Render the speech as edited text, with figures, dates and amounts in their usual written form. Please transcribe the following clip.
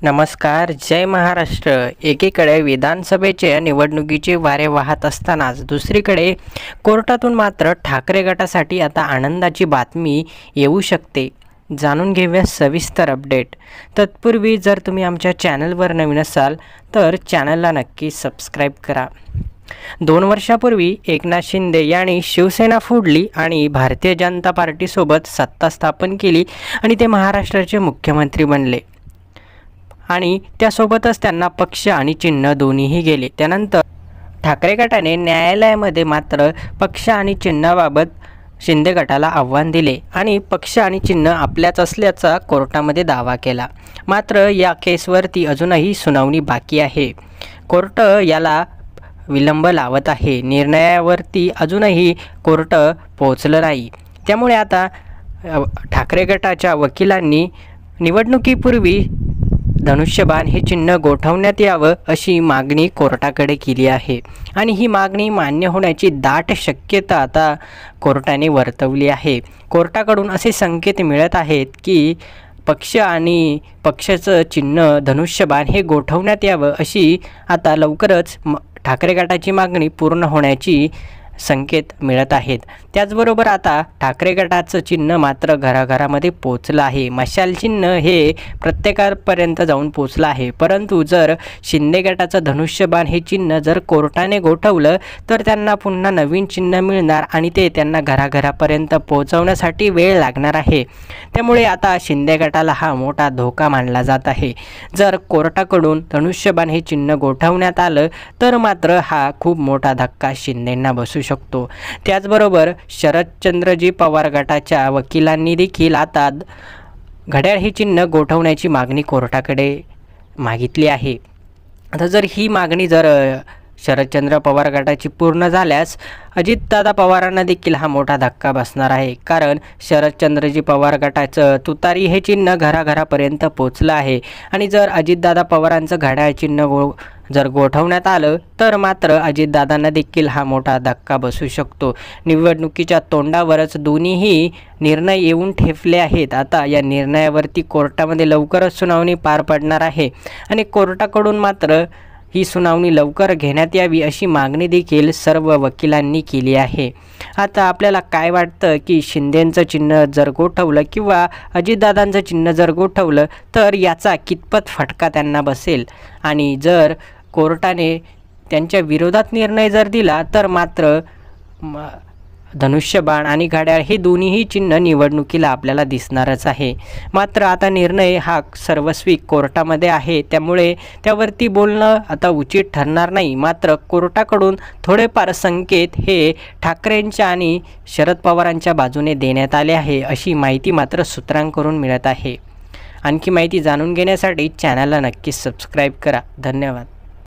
नमस्कार. जय महाराष्ट्र. एकीकडे विधानसभेच्या निवडणुकीचे वारे वाहत असतानाच दुसरीकडे कोर्टातून मात्र ठाकरे गटासाठी आता आनंदाची बातमी येऊ शकते. जाणून घेऊया सविस्तर अपडेट. तत्पूर्वी जर तुम्ही आमच्या चॅनलवर नवीन असाल तर चॅनलला नक्की सबस्क्राईब करा. 2 वर्षापूर्वी एकनाथ शिंदे यांनी शिवसेना फोडली आणि भारतीय जनता पार्टीसोबत सत्ता स्थापन केली आणि ते महाराष्ट्राचे मुख्यमंत्री बनले आणि त्यासोबतच त्यांना पक्ष आणि चिन्ह दोन्हीही गेले. त्यानंतर ठाकरे गटाने न्यायालयामध्ये मात्र पक्ष आणि चिन्हाबाबत शिंदे गटाला आव्हान दिले आणि पक्ष आणि चिन्ह आपल्याच असल्याचा कोर्टामध्ये दावा केला. मात्र या केसवरती अजूनही सुनावणी बाकी आहे. कोर्ट याला विलंब लावत आहे. निर्णयावरती अजूनही कोर्ट पोहोचलं नाही. त्यामुळे आता ठाकरे गटाच्या वकिलांनी निवडणुकीपूर्वी धनुष्यबाण हे चिन्ह गोठवण्यात यावं अशी मागणी कोर्टाकडे केली आहे आणि ही मागणी मान्य होण्याची दाट शक्यता आता कोर्टाने वर्तवली आहे. कोर्टाकडून असे संकेत मिळत आहेत की पक्ष आणि पक्षाचं चिन्ह धनुष्यबाण हे गोठवण्यात यावं अशी आता लवकरच ठाकरे गटाची मागणी पूर्ण होण्याची संकेत मिळत आहेत. त्याचबरोबर आता ठाकरे गटाचं चिन्ह मात्र घराघरामध्ये पोचलं आहे. मशाल चिन्ह हे प्रत्येकापर्यंत जाऊन पोचलं आहे. परंतु जर शिंदे गटाचं धनुष्यबाण हे चिन्ह जर कोर्टाने गोठवलं तर त्यांना पुन्हा नवीन चिन्ह मिळणार आणि ते त्यांना घराघरापर्यंत पोहोचवण्यासाठी वेळ लागणार आहे. त्यामुळे आता शिंदे गटाला हा मोठा धोका मानला जात आहे. जर कोर्टाकडून धनुष्यबाण हे चिन्ह गोठवण्यात आलं तर मात्र हा खूप मोठा धक्का शिंदेंना बसू शकतो. त्याचबरोबर शरदचंद्रजी पवार गटाच्या वकिलांनी देखील आता घड्याळ हे चिन्ह गोठवण्याची मागणी कोर्टाकडे मागितली आहे. आता जर ही मागणी जर शरदचंद्र पवार गटाची पूर्ण झाल्यास अजितदादा पवारांना देखील हा मोठा धक्का बसणार आहे. कारण शरदचंद्रजी पवार गटाचं तुतारी हे चिन्ह घराघरापर्यंत पोचलं आहे आणि जर अजितदादा पवारांचं घड्याळ चिन्ह जर गोठवण्यात आलं तर मात्र अजितदादांना देखील हा मोठा धक्का बसू शकतो. निवडणुकीच्या तोंडावरच दोन्हीही निर्णय येऊन ठेपले आहेत. आता या निर्णयावरती कोर्टामध्ये लवकरच सुनावणी पार पडणार आहे आणि कोर्टाकडून मात्र ही सुनावणी लवकर घेण्यात यावी अशी मागणी देखील सर्व वकिलांनी केली आहे. आता आपल्याला काय वाटतं की शिंदेंचं चिन्ह जर गोठवलं किंवा अजितदादांचं चिन्ह जर गोठवलं तर याचा कितपत फटका त्यांना बसेल आणि जर कोर्टाने त्यांच्या विरोधात निर्णय जर दिला तर मात्र धनुष्यबाण आणि घड्याळ हे दोन्हीही चिन्ह निवडणुकीला आपल्याला दिसणारच आहे. मात्र आता निर्णय हा सर्वस्वी कोर्टामध्ये आहे. त्यामुळे त्यावरती बोलणं आता उचित ठरणार नाही. मात्र कोर्टाकडून थोडेफार संकेत हे ठाकरेंच्या आणि शरद पवारांच्या बाजूने देण्यात आले आहे अशी माहिती मात्र सूत्रांकडून मिळत आहे. आणखी माहिती जाणून घेण्यासाठी चॅनलला नक्की सबस्क्राईब करा. धन्यवाद.